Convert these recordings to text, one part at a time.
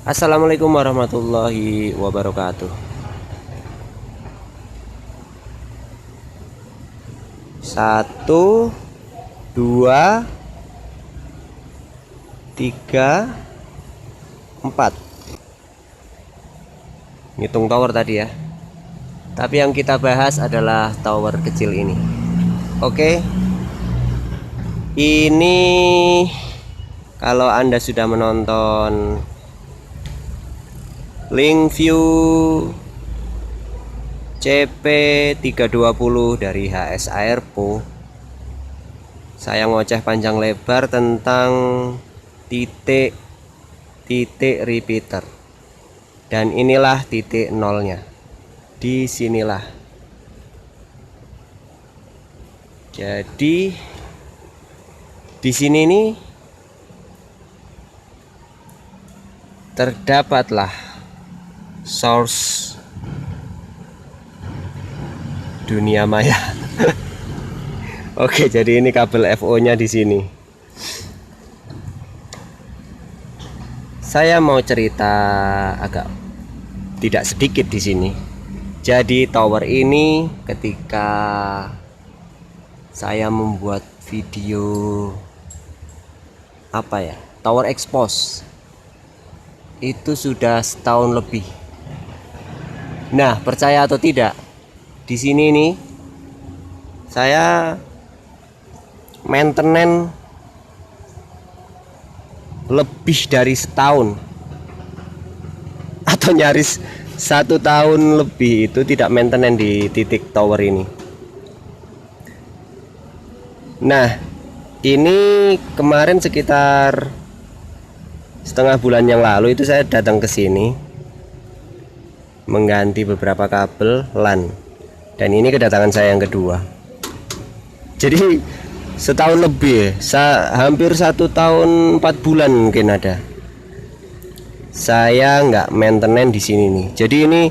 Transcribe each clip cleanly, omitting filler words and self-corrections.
Assalamualaikum warahmatullahi wabarakatuh. Satu, dua, tiga, empat. Ngitung tower tadi ya. Tapi yang kita bahas adalah tower kecil ini. Oke. Ini kalau Anda sudah menonton link view CP320 dari HS Airpo, saya ngoceh panjang lebar tentang titik repeater, dan inilah titik nolnya. Disinilah. Jadi di sini nih terdapatlah source dunia maya. Oke, jadi ini kabel FO-nya di sini. Saya mau cerita agak tidak sedikit di sini. Jadi tower ini ketika saya membuat video tower expose itu sudah setahun lebih. Nah, percaya atau tidak, di sini nih saya maintenance lebih dari setahun atau nyaris 1 tahun lebih itu tidak maintenance di titik tower ini. Nah, ini kemarin sekitar setengah bulan yang lalu itu saya datang ke sini mengganti beberapa kabel LAN, dan ini kedatangan saya yang kedua. Jadi setahun lebih, hampir 1 tahun 4 bulan mungkin ada, saya nggak maintenance di sini nih. Jadi ini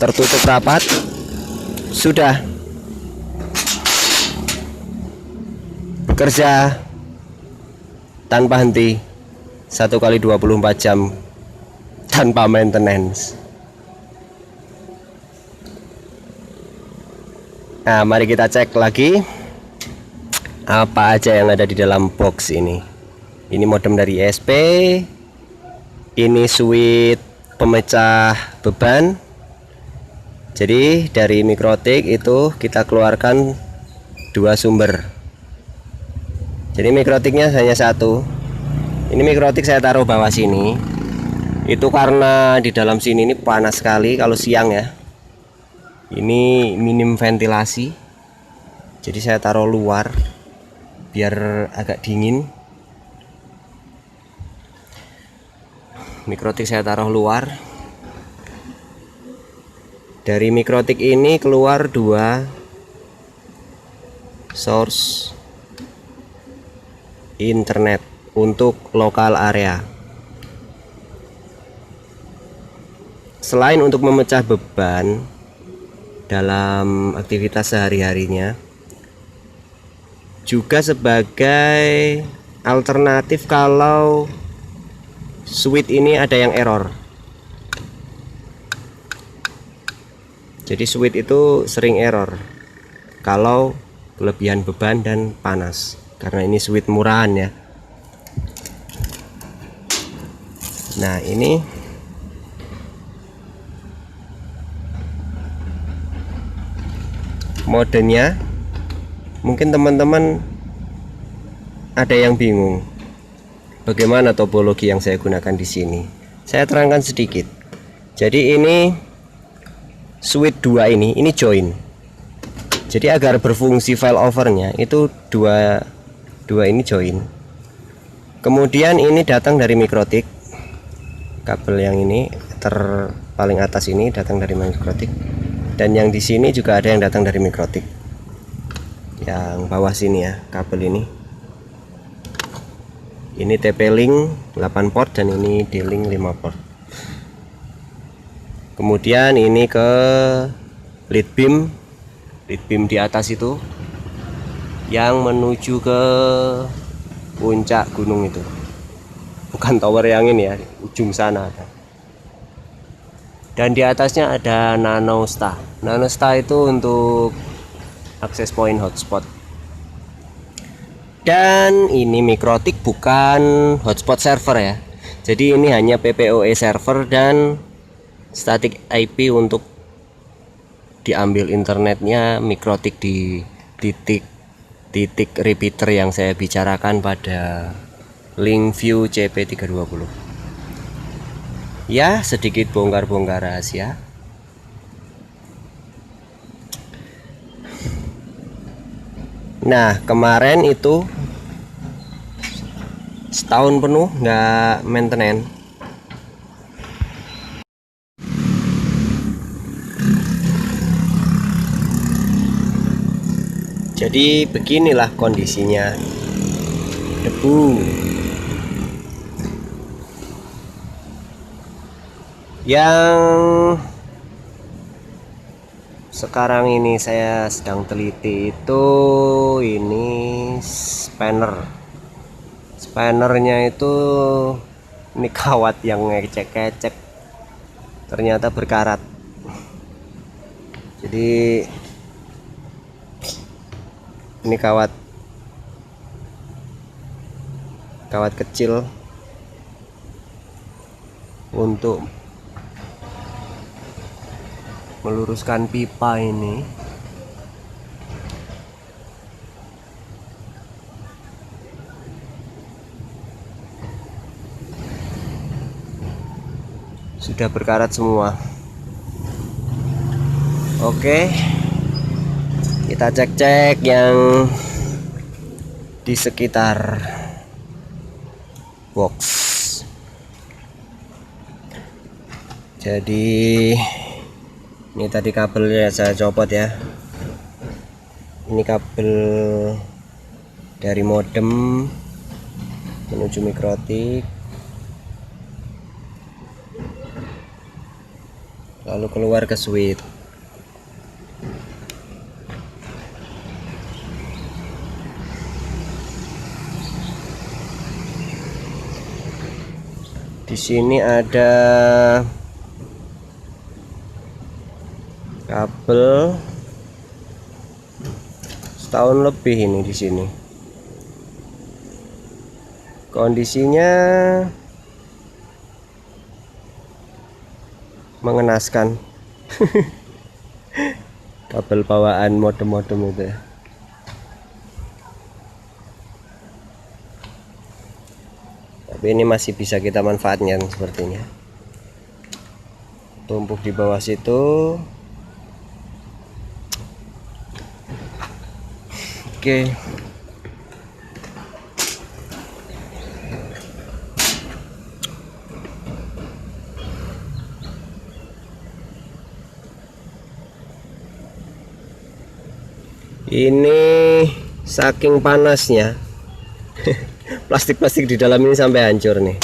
tertutup rapat, sudah bekerja tanpa henti 1 kali 24 jam tanpa maintenance. Nah, mari kita cek lagi apa aja yang ada di dalam box ini. Ini modem dari ISP, ini switch pemecah beban. Jadi dari mikrotik itu kita keluarkan 2 sumber. Jadi mikrotiknya hanya 1. Ini mikrotik saya taruh bawah sini. Itu karena di dalam sini ini panas sekali kalau siang ya. Ini minim ventilasi, jadi saya taruh luar biar agak dingin. Mikrotik saya taruh luar. Dari mikrotik ini keluar 2 source internet untuk lokal area. Selain untuk memecah beban dalam aktivitas sehari-harinya, juga sebagai alternatif kalau switch ini ada yang error. Jadi switch itu sering error kalau kelebihan beban dan panas, karena ini switch murahan ya. Nah, ini modenya. Mungkin teman-teman ada yang bingung bagaimana topologi yang saya gunakan di sini. Saya terangkan sedikit. Jadi ini switch 2 ini join. Jadi agar berfungsi failovernya itu dua ini join. Kemudian ini datang dari mikrotik. Kabel yang ini paling atas ini datang dari mikrotik. Dan yang di sini juga ada yang datang dari mikrotik. Yang bawah sini ya, kabel ini. Ini TP-Link 8 port dan ini D-Link 5 port. Kemudian ini ke lead beam di atas itu yang menuju ke puncak gunung itu. Bukan tower yang ini ya, ujung sana ada. Dan di atasnya ada NanoSta. NanoSta itu untuk akses point hotspot. Dan ini Mikrotik bukan hotspot server ya. Jadi ini hanya PPOE server dan static IP untuk diambil internetnya Mikrotik di titik repeater yang saya bicarakan pada LinkView CP320. Ya, sedikit bongkar-bongkar rahasia. Nah, kemarin itu setahun penuh nggak maintenance. Jadi beginilah kondisinya. Debu. Yang sekarang ini saya sedang teliti itu ini spannernya itu ini kawat yang ngecek-ngecek ternyata berkarat. Jadi ini kawat kecil untuk meluruskan pipa ini. Sudah berkarat semua. Oke, kita cek-cek yang di sekitar box. Jadi ini tadi kabelnya saya copot ya. Ini kabel dari modem menuju Mikrotik, lalu keluar ke switch. Di sini ada kabel setahun lebih ini di sini. Kondisinya mengenaskan. Kabel bawaan modem-modem itu ya. Tapi ini masih bisa kita manfaatkan sepertinya. Tumpuk di bawah situ. Oke. Ini saking panasnya plastik-plastik di dalam ini sampai hancur nih.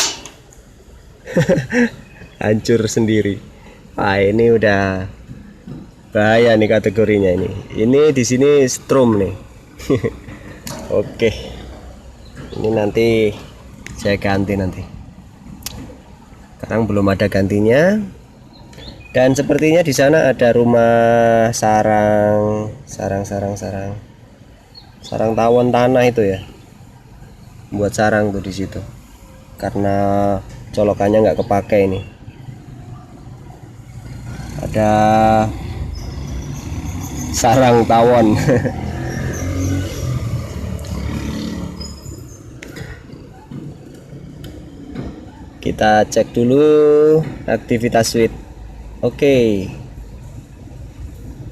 Hancur sendiri. Ah, ini udah bahaya nih kategorinya ini. Ini di sini strom nih. Oke. Ini nanti saya ganti nanti. Sekarang belum ada gantinya. Dan sepertinya di sana ada rumah sarang tawon tanah itu ya. Buat sarang tuh di situ. Karena colokannya nggak kepake ini. Ada sarang tawon. Kita cek dulu aktivitas switch. Oke.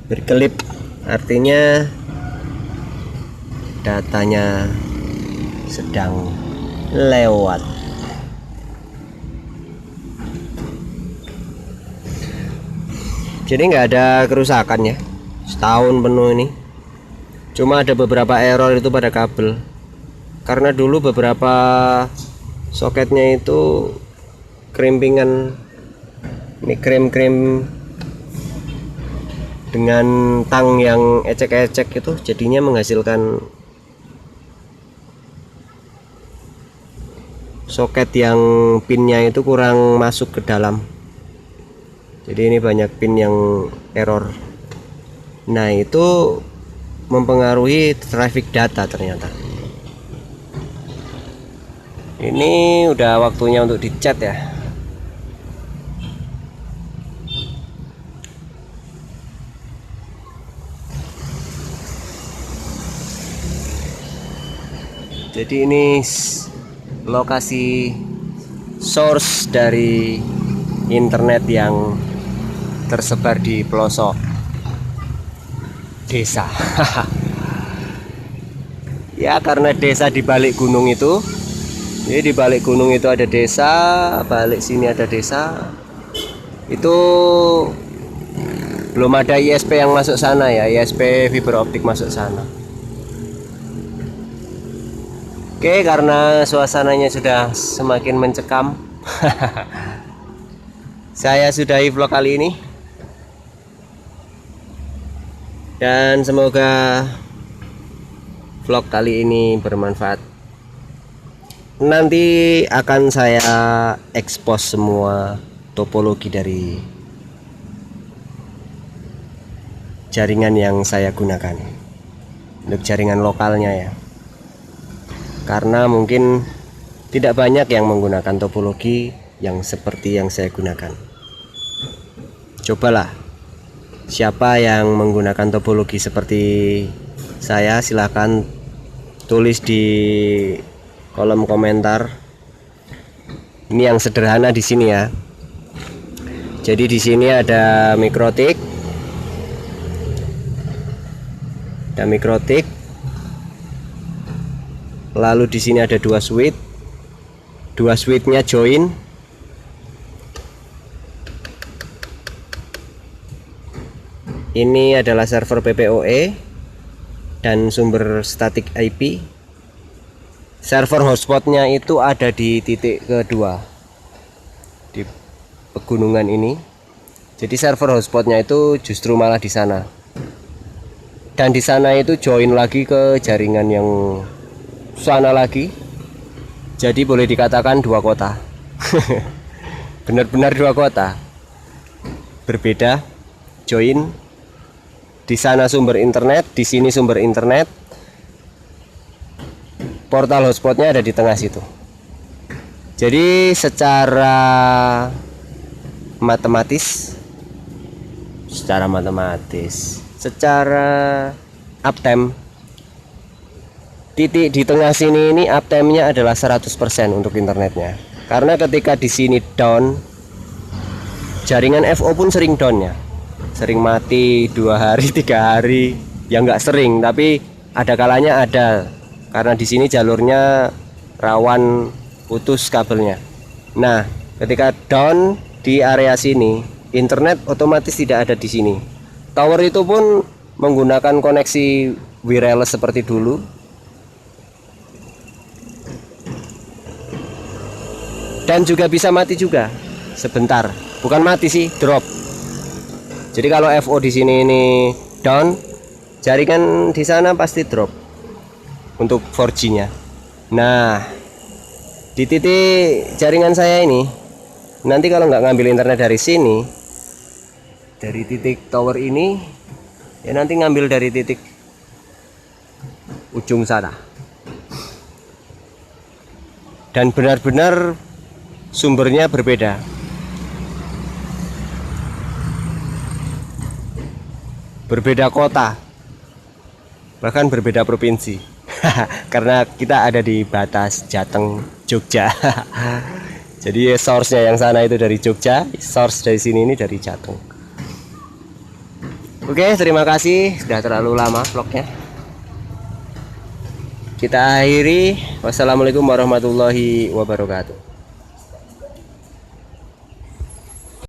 Berkelip artinya datanya sedang lewat. Jadi nggak ada kerusakan ya setahun penuh ini. Cuma ada beberapa error itu pada kabel, karena dulu beberapa soketnya itu krimpingan. Ini krim dengan tang yang ecek-ecek itu jadinya menghasilkan soket yang pinnya itu kurang masuk ke dalam. Jadi ini banyak pin yang error. Nah, itu mempengaruhi traffic data ternyata. Ini udah waktunya untuk dicat ya. Jadi ini lokasi source dari internet yang tersebar di pelosok desa. Ya, karena desa di balik gunung itu. Jadi di balik gunung itu ada desa, balik sini ada desa. Itu belum ada ISP yang masuk sana ya, ISP fiber optik masuk sana. Oke, karena suasananya sudah semakin mencekam, saya sudahi vlog kali ini. Dan semoga vlog kali ini bermanfaat. Nanti akan saya expose semua topologi dari jaringan yang saya gunakan untuk jaringan lokalnya ya. Karena mungkin tidak banyak yang menggunakan topologi yang seperti yang saya gunakan. Cobalah, siapa yang menggunakan topologi seperti saya, silahkan tulis di kolom komentar. Ini yang sederhana di sini ya. Jadi di sini ada mikrotik, lalu di sini ada dua switchnya join. Ini adalah server PPOE dan sumber static IP. Server hotspotnya itu ada di titik kedua di pegunungan ini. Jadi server hotspotnya itu justru malah di sana. Dan di sana itu join lagi ke jaringan yang sana lagi. Jadi boleh dikatakan dua kota. Benar-benar dua kota berbeda. Join di sana sumber internet, di sini sumber internet. Portal hotspotnya ada di tengah situ. Jadi secara matematis, secara uptime, titik di tengah sini ini uptime-nya adalah 100% untuk internetnya. Karena ketika di sini down, jaringan FO pun sering down ya. Sering mati 2 hari, 3 hari. Ya nggak sering, tapi ada kalanya ada. Karena di sini jalurnya rawan putus kabelnya. Nah, ketika down di area sini, internet otomatis tidak ada di sini. Tower itu pun menggunakan koneksi wireless seperti dulu. Dan juga bisa mati juga sebentar. Bukan mati sih, drop. Jadi kalau FO di sini ini down, jaringan di sana pasti drop untuk 4G-nya. Nah, di titik jaringan saya ini, nanti kalau nggak ngambil internet dari sini, dari titik tower ini, ya nanti ngambil dari titik ujung sana. Dan benar-benar sumbernya berbeda. Berbeda kota, bahkan berbeda provinsi. Karena kita ada di batas Jateng, Jogja. Jadi source-nya yang sana itu dari Jogja, source dari sini ini dari Jateng. Oke, terima kasih, sudah terlalu lama vlognya. Kita akhiri. Wassalamualaikum warahmatullahi wabarakatuh.